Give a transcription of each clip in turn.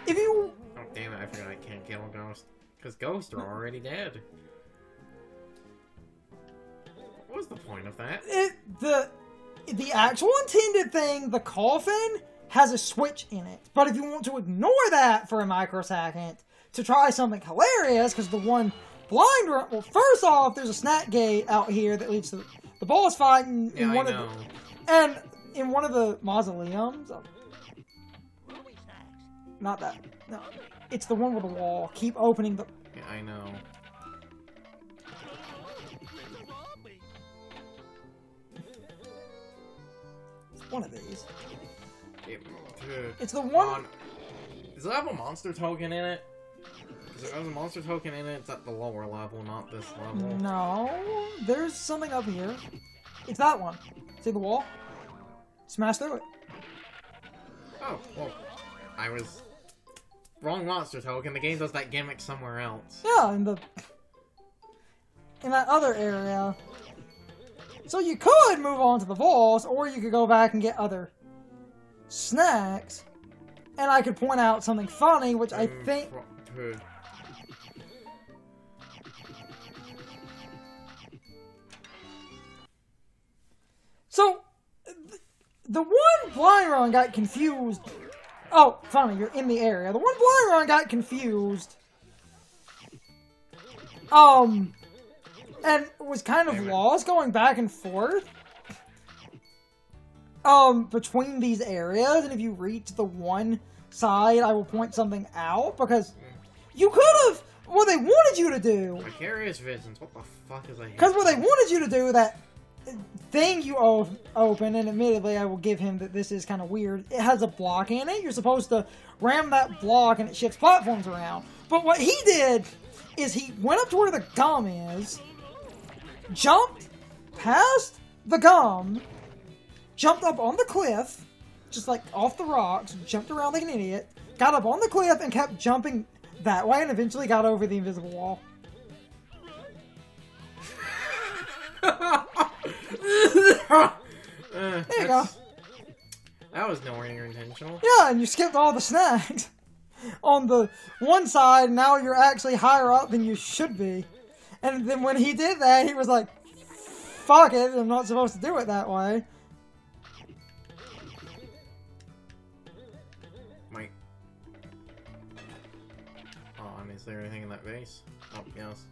if you... Oh, damn it, I forgot I can't kill ghosts. Because ghosts are already dead. What was the point of that? The actual intended thing, the coffin, has a switch in it. But if you want to ignore that for a microsecond to try something hilarious, because the one blind run... Well, first off, there's a snack gate out here that leads to the boss fight in one of the... And in one of the mausoleums... Not that. No. It's the one with the wall. Keep opening the... Yeah, I know. It's one of these. It's the one... Does it have a monster token in it? If it has a monster token in it, it's at the lower level, not this level. No. There's something up here. It's that one. See the wall? Smash through it. Oh, well, I was... Wrong monster token. The game does that gimmick somewhere else. Yeah, in that other area. So you could move on to the vaults, or you could go back and get other snacks. And I could point out something funny, which I think... So, the one blind run got confused. Oh, funny, you're in the area. The one blind run got confused. And was kind of lost going back and forth. Between these areas. And if you reach the one side, I will point something out. Because you could have... What they wanted you to do... Vicarious visions. What the fuck is that? Because what they wanted you to do, that thing you open, and admittedly I will give him that this is kind of weird, it has a block in it. You're supposed to ram that block and it shifts platforms around. But what he did is he went up to where the gum is, jumped past the gum, jumped up on the cliff, just like off the rocks, jumped around like an idiot, got up on the cliff and kept jumping that way and eventually got over the invisible wall. There you go. That was nowhere near intentional. Yeah, and you skipped all the snacks on the one side, and now you're actually higher up than you should be. And then when he did that, he was like, fuck it, I'm not supposed to do it that way. Wait. Oh, and is there anything in that base? Oh, yes.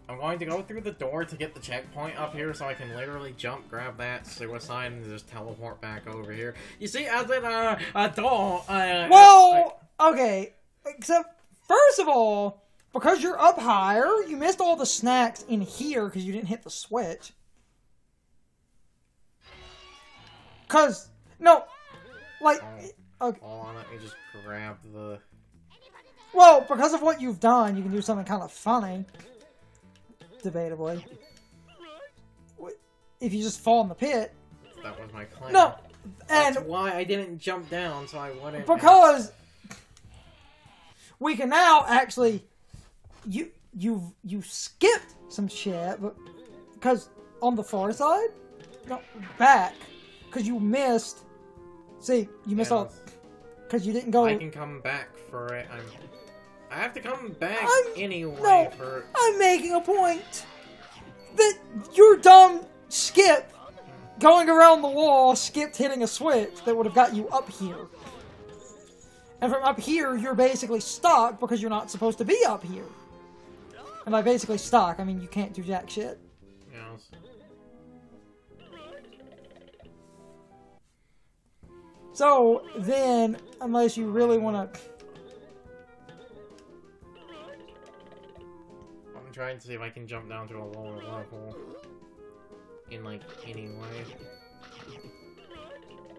I'm going to go through the door to get the checkpoint up here so I can literally jump, grab that suicide, and just teleport back over here. You see, as in a door, well, okay, except, first of all, because you're up higher, you missed all the snacks in here because you didn't hit the switch. Because, no, like, okay. Hold on, let me just grab the... Well, because of what you've done, you can do something kind of funny. Debatably. If you just fall in the pit. That was my plan. No! And that's why I didn't jump down, so I wouldn't... Because we can now actually... You skipped some shit, but... Because on the far side? No, back. Because you missed... See, you missed all... Because you didn't go... I can come back for it. I have to come back anyway. No, I'm making a point that your dumb skip going around the wall skipped hitting a switch that would have got you up here. And from up here, you're basically stuck because you're not supposed to be up here. And by basically stuck, I mean you can't do jack shit. Yes. So, then, unless you really want to... I'm trying to see if I can jump down to a lower level. In, like, any way.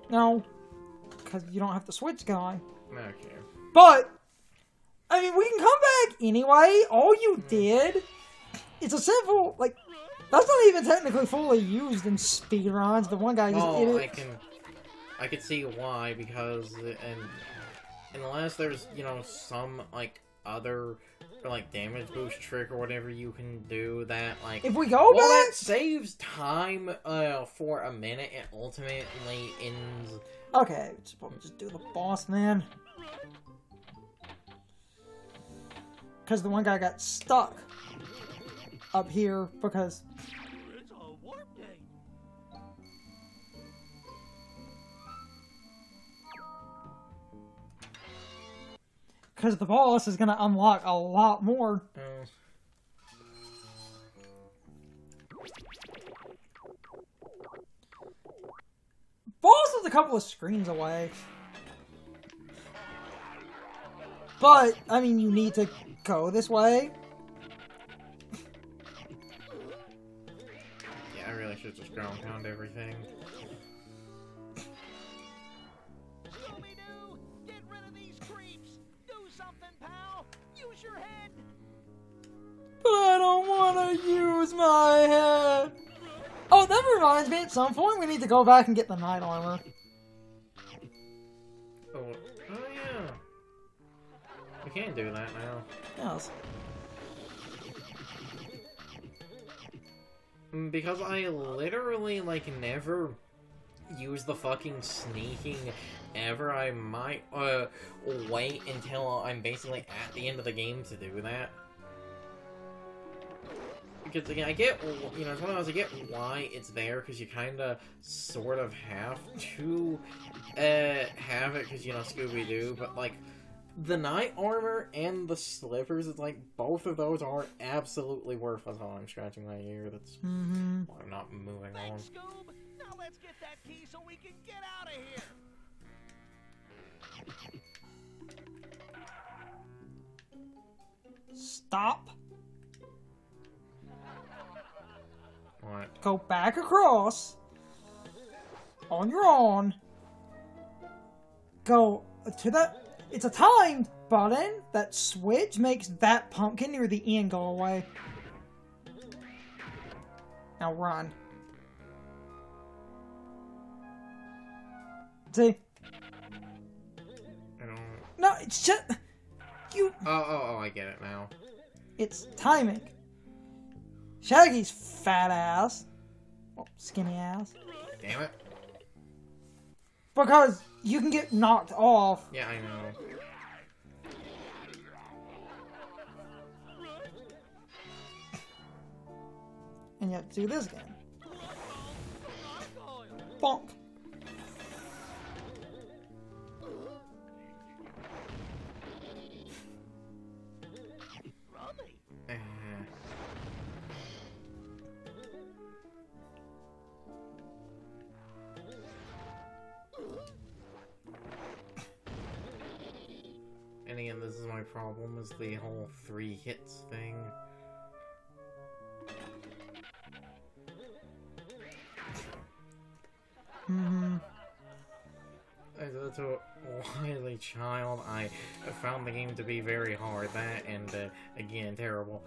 No. Because you don't have the switch going. Okay. But, I mean, we can come back anyway. All you did, it's a simple, like, that's not even technically fully used in speedruns. The one guy just... Oh, I can see why, because, unless there's, you know, some, like, other... Or, like, damage boost trick or whatever you can do that, like... If we go back... that saves time, for a minute, it ultimately ends... Okay, just do the boss, then. because the one guy got stuck up here because... It's a warp gate. Because the boss is going to unlock a lot more. Boss is a couple of screens away. But, I mean, you need to go this way. Yeah, I really should just ground pound everything. Scooby-Doo, get rid of these creeps. Do something, pal. Use your head. But I don't want to use my head. Oh, that reminds me, at some point we need to go back and get the knight armor. Oh yeah. We can do that now. Yes. Because I literally, like, never use the fucking sneaking ever. I might, wait until I'm basically at the end of the game to do that. Because, again, I get, you know, it's one of those, I get why it's there, because you kinda, sort of have to, have it, because, you know, Scooby-Doo, but, like, the knight armor and the slippers, it's like, both of those are absolutely worthless. Oh, I'm scratching my ear, that's why I'm not moving on. Thanks, Scoob. Now let's get that key so we can get out of here. Stop. What? Go back across. On your own. Go to that. It's a timed button. That switch makes that pumpkin near the end go away. Now run. See? I don't... No, it's just... You... Oh, I get it now. It's timing. Shaggy's fat ass. Well, skinny ass. Damn it. Because you can get knocked off. Yeah, I know. And you have to do this again. Bonk. And again, this is my problem, is the whole 3 hits thing. As a wily child, I found the game to be very hard. That, and again, terrible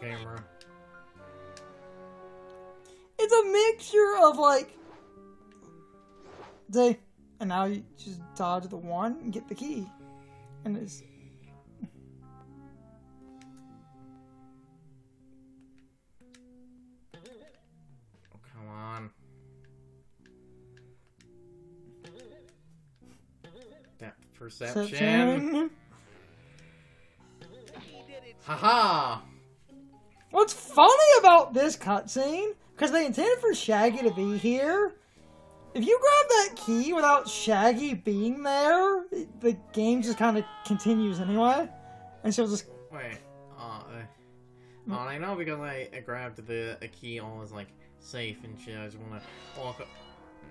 camera. It's a mixture of like... And now you just dodge the one and get the key. And it's... Oh, come on. Depth perception. Haha! What's funny about this cutscene, because they intended for Shaggy to be here, if you grab that key without Shaggy being there, the game just kind of continues anyway. And she'll just... Wait, I know because I grabbed the key all was like safe and shit. I just wanna walk up.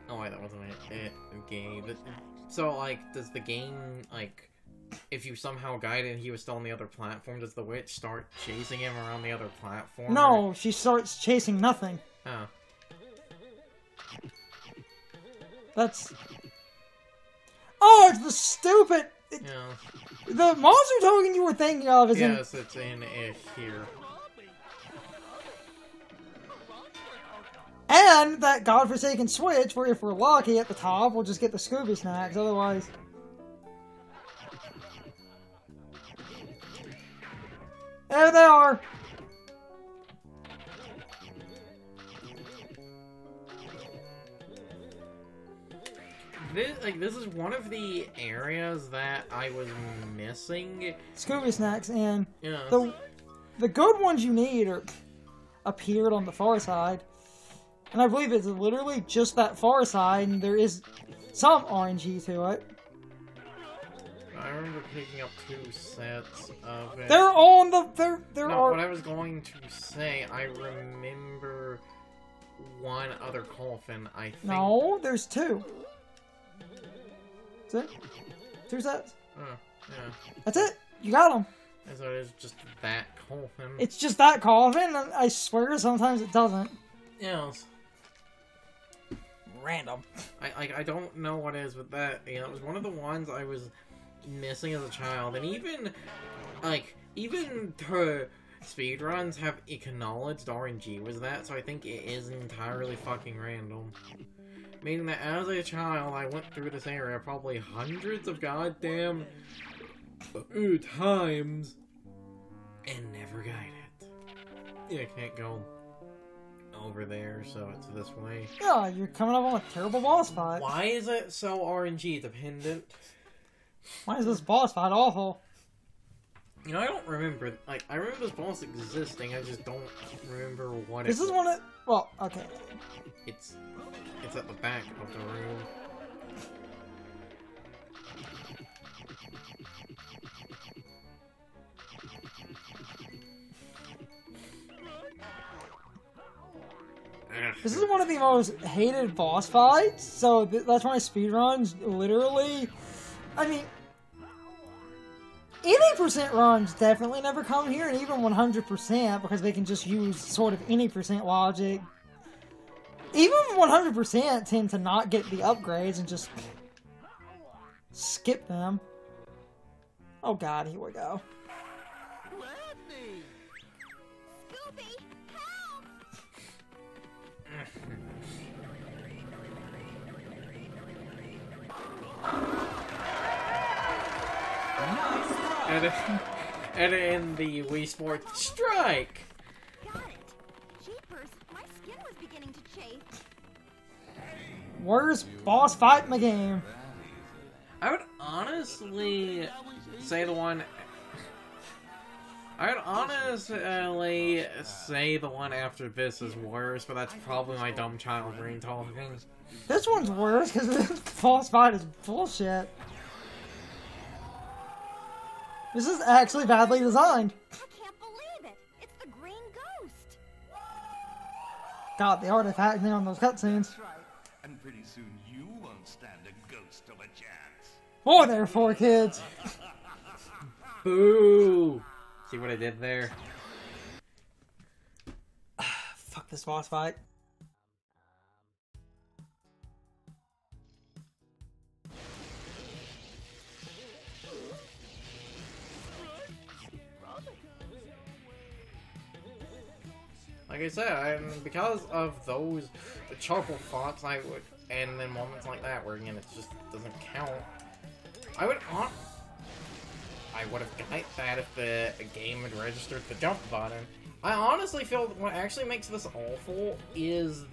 Oh wait, that wasn't it. Game. So like, does the game like, if you somehow guide it and he was still on the other platform, does the witch start chasing him around the other platform? No, she starts chasing nothing. Oh. That's... Oh, it's the stupid... Yeah. The monster token you were thinking of is yes, it's in here. And that godforsaken switch, where if we're lucky at the top, we'll just get the Scooby snacks, otherwise... There they are! This is one of the areas that I was missing. Scooby snacks, and Yeah. the good ones you need are appeared on the far side. And I believe it's literally just that far side, and there is some RNG to it. I remember picking up 2 sets of it. They're on the... There No, are... what I was going to say, I remember one other coffin, I think. No, there's 2. That's it? 2 sets? Yeah. That's it. You got them. And so it is just that coffin. It's just that coffin, and I swear sometimes it doesn't. Yes. Random. I don't know what it is with that. You know, it was one of the ones I was missing as a child, and even the speedruns have acknowledged RNG was that, so I think it is entirely fucking random. Meaning that as a child, I went through this area probably hundreds of goddamn times and never got it. Yeah, I can't go over there, so it's this way. Yeah, you're coming up on a terrible boss fight. Why is it so RNG dependent? Why is this boss fight awful? You know, I don't remember, like, I remember this boss existing, I just don't remember what This is one of... Well, okay. It's at the back of the room. This is one of the most hated boss fights, so that's why speedruns literally... I mean... 80% runs definitely never come here, and even 100%, because they can just use sort of any percent logic. Even 100% tend to not get the upgrades and just skip them. Oh god, here we go. Scooby, help! And in the Wii Sports Strike! Got it. Jeepers, my skin was beginning to chafe. Worst boss fight in the game. I would honestly say the one... I would honestly say the one after this is worse, but that's probably my dumb child brain talking. This one's worse, because this boss fight is bullshit. This is actually badly designed. I can't believe it. It's the green ghost. God, the artifact on those cutscenes. That's right. And pretty soon you won't stand a ghost of a chance. Boy, there, 4 kids. Boo! See what I did there? Fuck this boss fight. Like I said, because of those charcoal thoughts, I would, and then moments like that where again it just doesn't count. I would have got that if the game had registered the jump button. I honestly feel what actually makes this awful is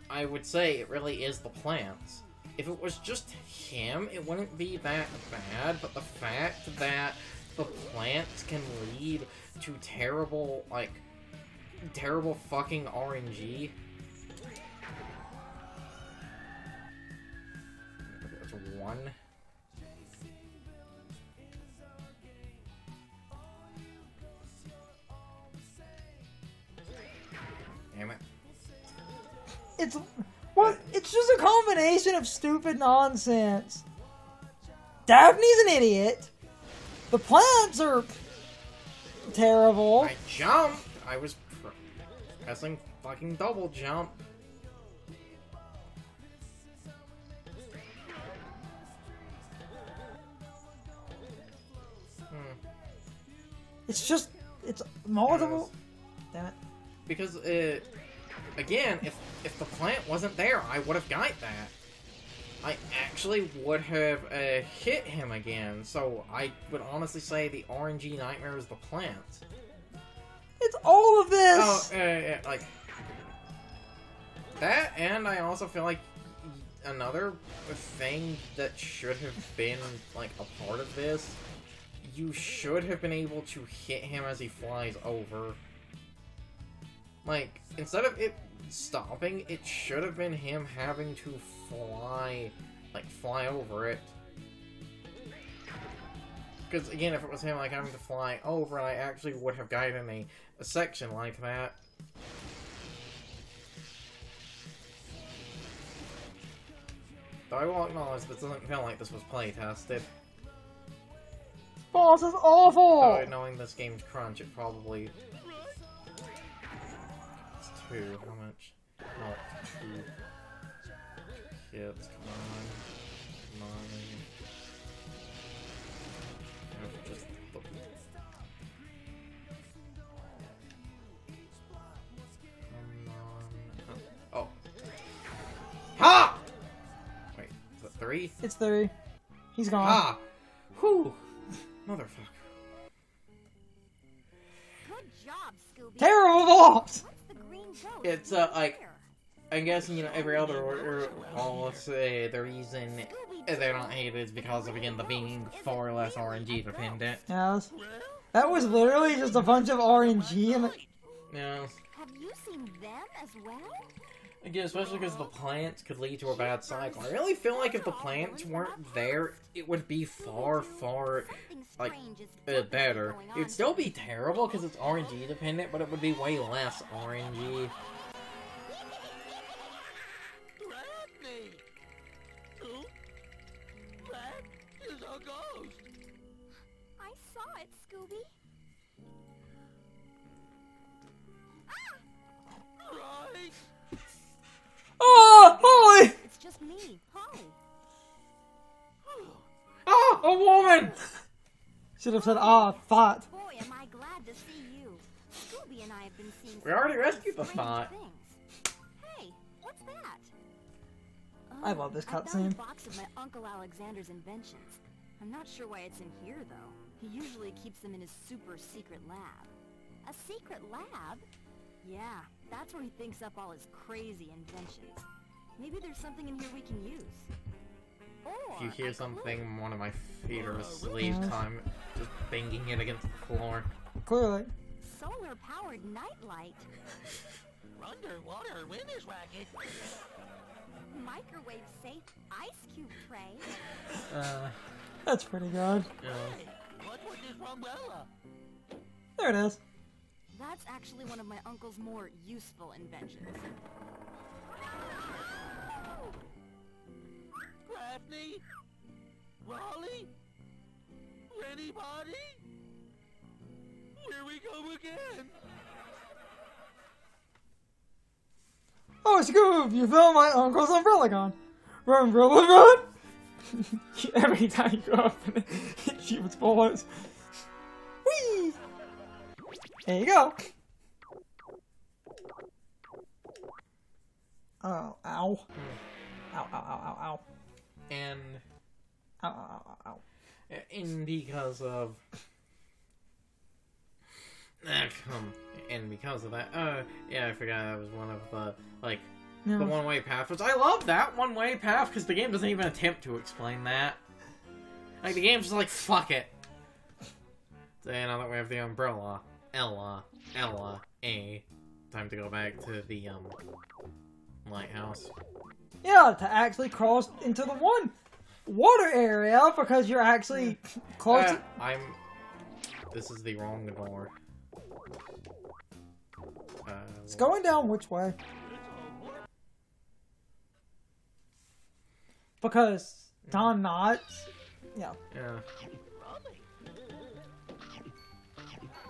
I would say it really is the plants. If it was just him, it wouldn't be that bad, but the fact that the plants can lead to terrible fucking RNG. That's 1. Damn it. It's... What? It's just a combination of stupid nonsense. Daphne's an idiot. The plants are... terrible. I jumped! I was pressing fucking double jump. It's just... It's multiple... Damn it. Because, again, if the plant wasn't there, I would have got that. I actually would have hit him again, so I would honestly say the RNG nightmare is the plant. It's all of this! Oh, like... That, and I also feel like another thing that should have been, like, a part of this, you should have been able to hit him as he flies over. Like, instead of it stopping, it should have been him having to fly, like, fly over it. Because, again, if it was him, like, having to fly over, I actually would have gotten a section like that. Though I will acknowledge this doesn't feel like this was play-tested. Boss is awful! Though, knowing this game's crunch, it probably... It's 2. How much? Not 2 kids. Come on. Come on. Just the... Come on. Oh. Ha! Wait, is it 3? It's 3. He's gone. Ah! Whew! Motherfucker. Good job, Scooby. Terrible boss! What's the green ghost? It's, like, I'm guessing, you know, every other order will say the reason they're not hated is because of, again, the being far less RNG dependent. Yes. That was literally just a bunch of RNG and... Yeah. Have you seen them as well? Again, especially because the plants could lead to a bad cycle. I really feel like if the plants weren't there, it would be far, like, better. It would still be terrible because it's RNG dependent, but it would be way less RNG. Daphne! Who? That is a ghost! I saw it, Scooby. Right? Oh, Holly! It's just me, Polly. Ah! A woman! Should have said, thought. Boy, am I glad to see you. Scooby and I have been seeing We already some rescued the strange thought. things. Hey, what's that? I love this I found cutscene. a box of my Uncle Alexander's inventions. I'm not sure why it's in here, though. He usually keeps them in his super secret lab. A secret lab? Yeah, that's where he thinks up all his crazy inventions. Maybe there's something in here we can use. Or If you hear a clue. something, one of my feet are asleep, Yeah. time just banging it against the floor. Clearly. Solar-powered nightlight. Underwater winner's racket. Microwave-safe ice cube tray. That's pretty good. Yeah. Hey, what's with this umbrella? There it is. That's actually one of my uncle's more useful inventions. Daphne? Raleigh? Anybody? Here we go again. Oh, Scoob, you found my uncle's umbrella gone. Run, umbrella, run! Every time you go up and it shoots bullets. Whee! There you go. Oh, ow. Ow, ow, ow, ow, ow. And... Ow, ow, ow, ow. And because of... And because of that, yeah, I forgot that was one of the, like, No. the one-way path, which I love that one-way path, because the game doesn't even attempt to explain that. Like, the game's just like, fuck it. So, now that we have the umbrella, Ella, time to go back to the, lighthouse. Yeah, to actually cross into the one water area, because you're actually close to... This is the wrong door. It's going down which way? Because Don Knotts... Yeah. Yeah.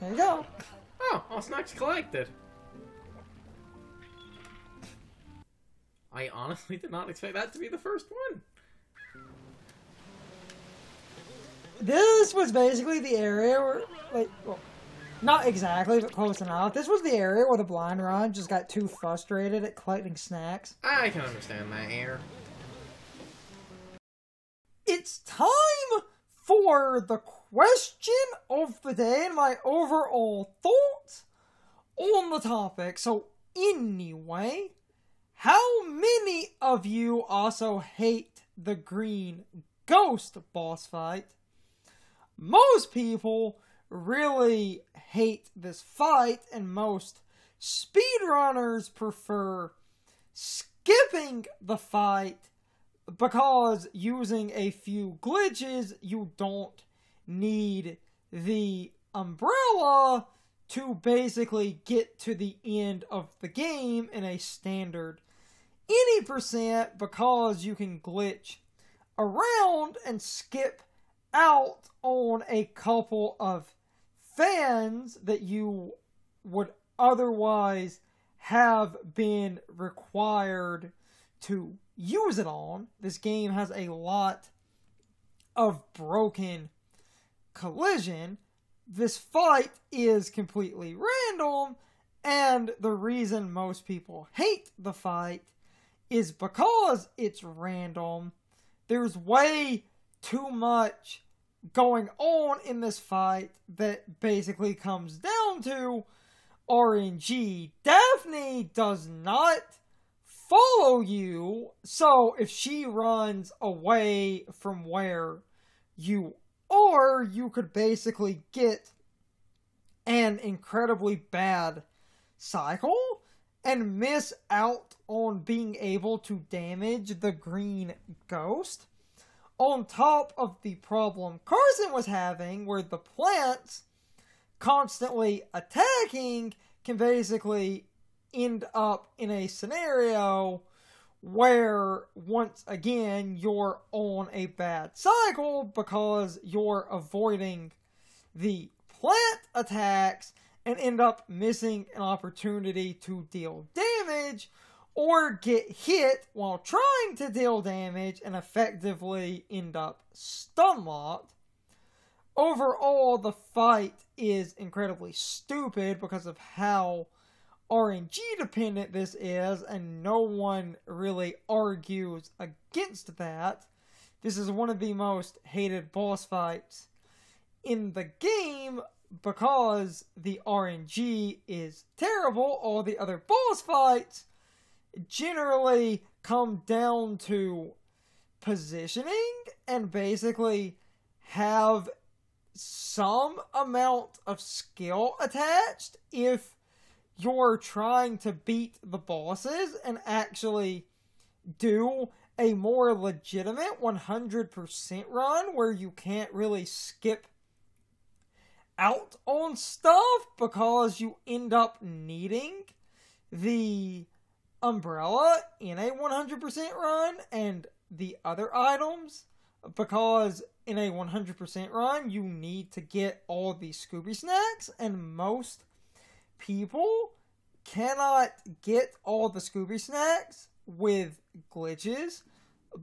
There you go. Oh, all snacks collected. I honestly did not expect that to be the first one. This was basically the area where, like, well, not exactly, but close enough. This was the area where the blind Ron just got too frustrated at collecting snacks. I can understand that here. It's time for the question of the day and my overall thoughts on the topic. So, anyway, how many of you also hate the green ghost boss fight? Most people really hate this fight, and most speedrunners prefer skipping the fight because using a few glitches, you don't need the umbrella to basically get to the end of the game in a standard any percent, because you can glitch around and skip out on a couple of fans that you would otherwise have been required to use it on. This game has a lot of broken collision. This fight is completely random, and the reason most people hate the fight is because it's random. There's way too much going on in this fight that basically comes down to RNG. Daphne does not follow you, so if she runs away from where you are, you could basically get an incredibly bad cycle and miss out on being able to damage the green ghost. On top of the problem Carson was having, where the plants constantly attacking can basically end up in a scenario where, once again, you're on a bad cycle because you're avoiding the plant attacks and end up missing an opportunity to deal damage or get hit while trying to deal damage and effectively end up stun-locked. Overall, the fight is incredibly stupid because of how RNG dependent this is, and no one really argues against that. This is one of the most hated boss fights in the game because the RNG is terrible. All the other boss fights generally come down to positioning and basically have some amount of skill attached if you're trying to beat the bosses and actually do a more legitimate 100% run where you can't really skip out on stuff because you end up needing the umbrella in a 100% run and the other items, because in a 100% run you need to get all the Scooby snacks, and most people cannot get all the Scooby snacks with glitches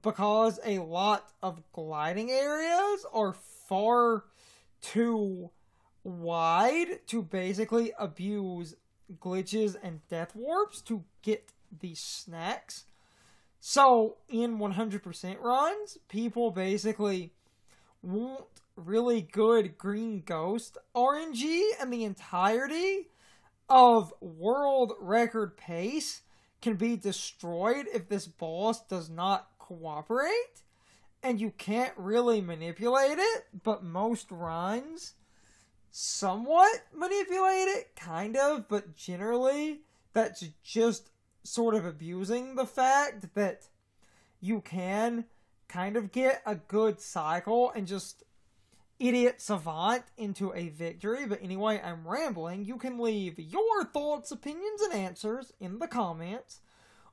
because a lot of gliding areas are far too wide to basically abuse glitches and death warps to get these snacks. So in 100% runs, people basically want really good green ghost RNG, and the entirety of world record pace can be destroyed if this boss does not cooperate, and you can't really manipulate it, but most runs somewhat manipulate it, kind of, but generally that's just sort of abusing the fact that you can kind of get a good cycle and just idiot savant into a victory. But anyway, I'm rambling. You can leave your thoughts, opinions, and answers in the comments,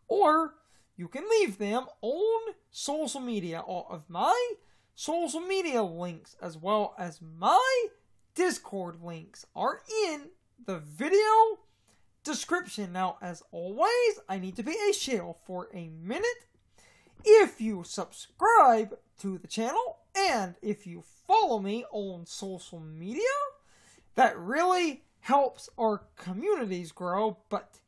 or you can leave them on social media. All of my social media links, as well as my Discord links, are in the video description. Now, as always, I need to be a shill for a minute. If you subscribe to the channel and if you follow me on social media, that really helps our communities grow. But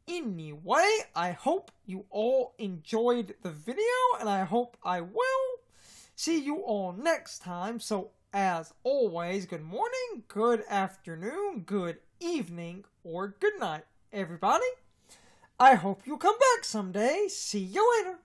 anyway, I hope you all enjoyed the video, and I hope I will see you all next time. So, as always, good morning, good afternoon, good evening, or good night, everybody. I hope you'll come back someday. See you later.